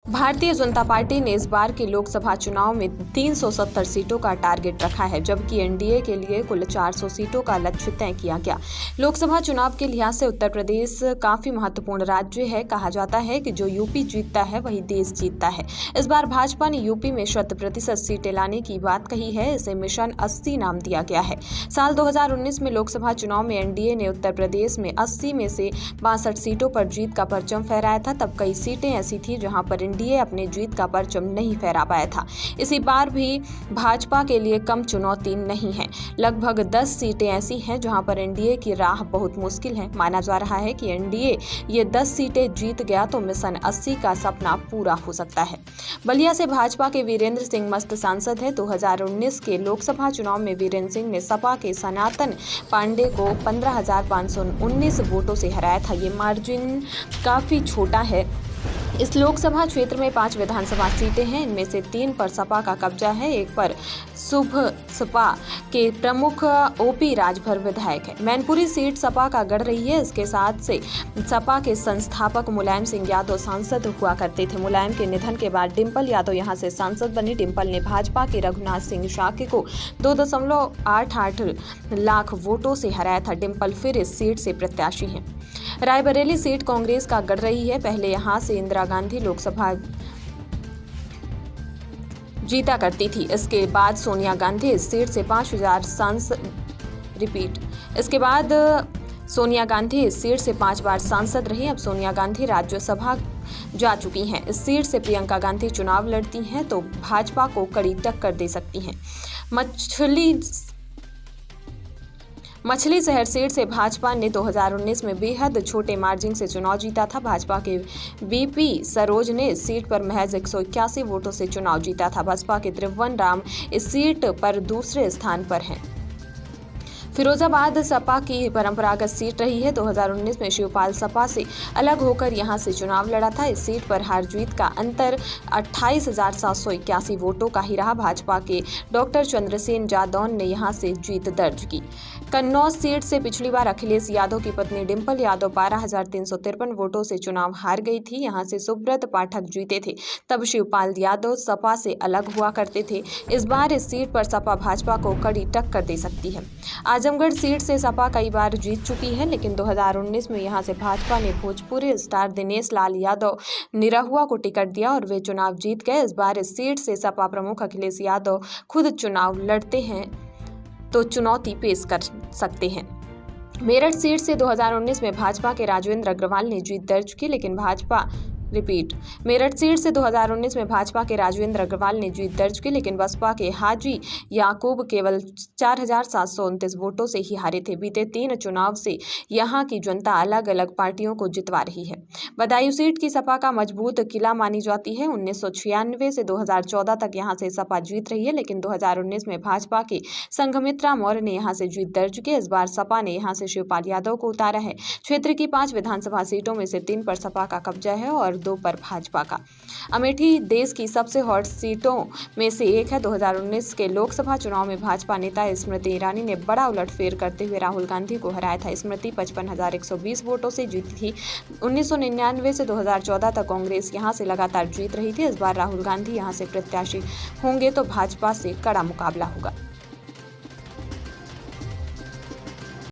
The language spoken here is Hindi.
भारतीय जनता पार्टी ने इस बार के लोकसभा चुनाव में 370 सीटों का टारगेट रखा है, जबकि एनडीए के लिए कुल 400 सीटों का लक्ष्य तय किया गया। लोकसभा चुनाव के लिहाज से उत्तर प्रदेश काफी महत्वपूर्ण राज्य है। कहा जाता है कि जो यूपी जीतता है वही देश जीतता है। इस बार भाजपा ने यूपी में 100% सीटें लाने की बात कही है। इसे मिशन 80 नाम दिया गया है। साल 2019 में लोकसभा चुनाव में एनडीए ने उत्तर प्रदेश में 80 में से 62 सीटों पर जीत का परचम फहराया था। तब कई सीटें ऐसी थी जहां पर एनडीए अपने जीत का परचम नहीं फहरा पाया था। इसी बार भी भाजपा के लिए कम चुनौती नहीं है। लगभग 10 सीटें ऐसी हैं जहां पर एनडीए की राह बहुत मुश्किल है। माना जा रहा है कि एनडीए ये 10 सीटें जीत गया तो मिशन 80 का सपना पूरा हो सकता है। बलिया से भाजपा के वीरेंद्र सिंह मस्त सांसद है। 2019 के लोकसभा चुनाव में वीरेंद्र सिंह ने सपा के सनातन पांडे को 15,519 वोटों से हराया था। ये मार्जिन काफी छोटा है। इस लोकसभा क्षेत्र में 5 विधानसभा सीटें हैं। इनमें से 3 पर सपा का कब्जा है, एक पर सपा के प्रमुख ओपी राजभर विधायक है। मैनपुरी सीट सपा का गढ़ रही है। इसके साथ से सपा के संस्थापक मुलायम सिंह यादव सांसद हुआ करते थे। मुलायम के निधन के बाद डिंपल यादव यहां से सांसद बनी। डिंपल ने भाजपा के रघुनाथ सिंह शाक्य को 2.88 लाख वोटों से हराया था। डिंपल फिर इस सीट से प्रत्याशी हैं। रायबरेली सीट कांग्रेस का गढ़ रही है। पहले यहां से इंदिरा गांधी लोकसभा जीता करती थी। इसके बाद सोनिया गांधी इस सीट से 5 बार सांसद रही। अब सोनिया गांधी राज्यसभा जा चुकी हैं। इस सीट से प्रियंका गांधी चुनाव लड़ती हैं तो भाजपा को कड़ी टक्कर दे सकती हैं। मछली शहर सीट से भाजपा ने 2019 में बेहद छोटे मार्जिन से चुनाव जीता था। भाजपा के बीपी सरोज ने इस सीट पर महज 181 वोटों से चुनाव जीता था। बसपा के त्रिभुवन राम इस सीट पर दूसरे स्थान पर हैं। फिरोजाबाद सपा की परंपरागत सीट रही है। 2019 में शिवपाल सपा से अलग होकर यहां से चुनाव लड़ा था। इस सीट पर हार जीत का अंतर 28,781 वोटों का ही रहा। भाजपा के डॉक्टर चंद्रसेन जादौन ने यहां से जीत दर्ज की। कन्नौज सीट से पिछली बार अखिलेश यादव की पत्नी डिंपल यादव 12,353 वोटों से चुनाव हार गई थी। यहां से सुब्रत पाठक जीते थे। तब शिवपाल यादव सपा से अलग हुआ करते थे। इस बार इस सीट पर सपा भाजपा को कड़ी टक्कर दे सकती है। आजमगढ़ सीट से सपा कई बार जीत चुकी है, लेकिन 2019 में यहां से भाजपा ने भोजपुरी स्टार दिनेश लाल यादव निरहुआ को टिकट दिया और वे चुनाव जीत गए। इस बार इस सीट से सपा प्रमुख अखिलेश यादव खुद चुनाव लड़ते हैं तो चुनौती पेश कर सकते हैं। मेरठ सीट से 2019 में भाजपा के राजेंद्र अग्रवाल ने जीत दर्ज की, लेकिन मेरठ सीट से 2019 में भाजपा के राजेंद्र अग्रवाल ने जीत दर्ज की, लेकिन बसपा के हाजी याकूब केवल 4,729 वोटों से ही हारे थे। बीते 3 चुनाव से यहां की जनता अलग अलग पार्टियों को जितवा रही है। बदायूं सीट की सपा का मजबूत किला मानी जाती है। 1996 से 2014 तक यहां से सपा जीत रही है, लेकिन 2019 में भाजपा के संघमित्रा मौर्य ने यहां से जीत दर्ज की। इस बार सपा ने यहां से शिवपाल यादव को उतारा है। क्षेत्र की 5 विधानसभा सीटों में से 3 पर सपा का कब्जा है और 2 पर भाजपा का। अमेठी देश की सबसे हॉट सीटों में से एक है। 2019 के लोकसभा चुनाव में भाजपा नेता स्मृति ईरानी ने बड़ा उलटफेर करते हुए राहुल गांधी को हराया था। स्मृति 55,120 वोटों से जीती थी। 1999 से 2014 तक कांग्रेस यहां से लगातार जीत रही थी। इस बार राहुल गांधी यहां से प्रत्याशी होंगे तो भाजपा से कड़ा मुकाबला होगा।